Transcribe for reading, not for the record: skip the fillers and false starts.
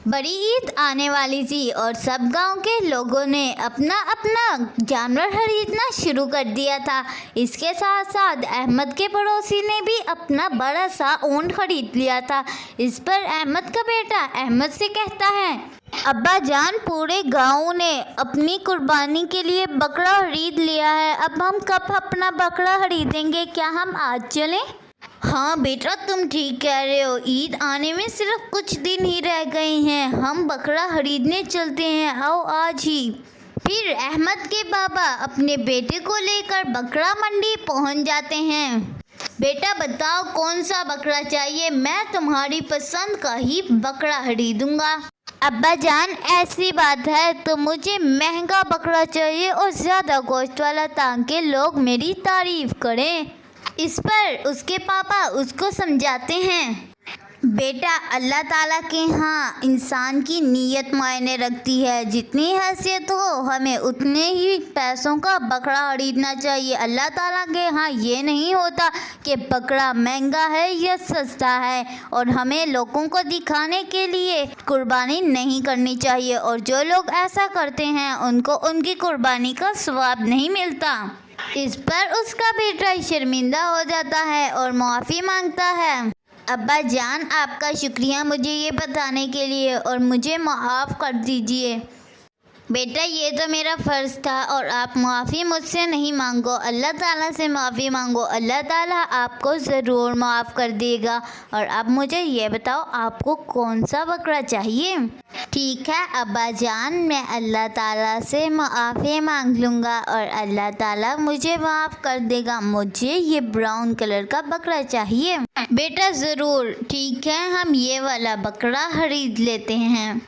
बड़ी ईद आने वाली थी और सब गांव के लोगों ने अपना अपना जानवर खरीदना शुरू कर दिया था। इसके साथ साथ अहमद के पड़ोसी ने भी अपना बड़ा सा ऊंट खरीद लिया था। इस पर अहमद का बेटा अहमद से कहता है, अब्बा जान, पूरे गांव ने अपनी कुर्बानी के लिए बकरा खरीद लिया है। अब हम कब अपना बकरा खरीदेंगे? क्या हम आज चलें? हाँ बेटा, तुम ठीक कह रहे हो। ईद आने में सिर्फ कुछ दिन ही रह गए हैं। हम बकरा खरीदने चलते हैं, आओ आज ही। फिर अहमद के बाबा अपने बेटे को लेकर बकरा मंडी पहुंच जाते हैं। बेटा बताओ कौन सा बकरा चाहिए, मैं तुम्हारी पसंद का ही बकरा खरीदूंगा। अब्बा जान, ऐसी बात है तो मुझे महंगा बकरा चाहिए और ज़्यादा गोश्त वाला, ताकि लोग मेरी तारीफ करें। इस पर उसके पापा उसको समझाते हैं, बेटा अल्लाह ताला के यहाँ इंसान की नीयत मायने रखती है। जितनी हैसियत हो हमें उतने ही पैसों का बकरा खरीदना चाहिए। अल्लाह ताला के यहाँ ये नहीं होता कि बकरा महंगा है या सस्ता है, और हमें लोगों को दिखाने के लिए कुर्बानी नहीं करनी चाहिए, और जो लोग ऐसा करते हैं उनको उनकी कुर्बानी का सवाब नहीं मिलता। इस पर उसका बेटा शर्मिंदा हो जाता है और माफ़ी मांगता है। अब्बा जान, आपका शुक्रिया मुझे ये बताने के लिए, और मुझे माफ़ कर दीजिए। बेटा ये तो मेरा फ़र्ज़ था, और आप माफ़ी मुझसे नहीं मांगो, अल्लाह ताला से माफ़ी मांगो। अल्लाह ताला आपको ज़रूर माफ़ कर देगा। और अब मुझे ये बताओ, आपको कौन सा बकरा चाहिए? ठीक है अब्बा जान, मैं अल्लाह ताला से माफ़ी मांग लूँगा और अल्लाह ताला मुझे माफ़ कर देगा। मुझे ये ब्राउन कलर का बकरा चाहिए। बेटा ज़रूर, ठीक है, हम ये वाला बकरा खरीद लेते हैं।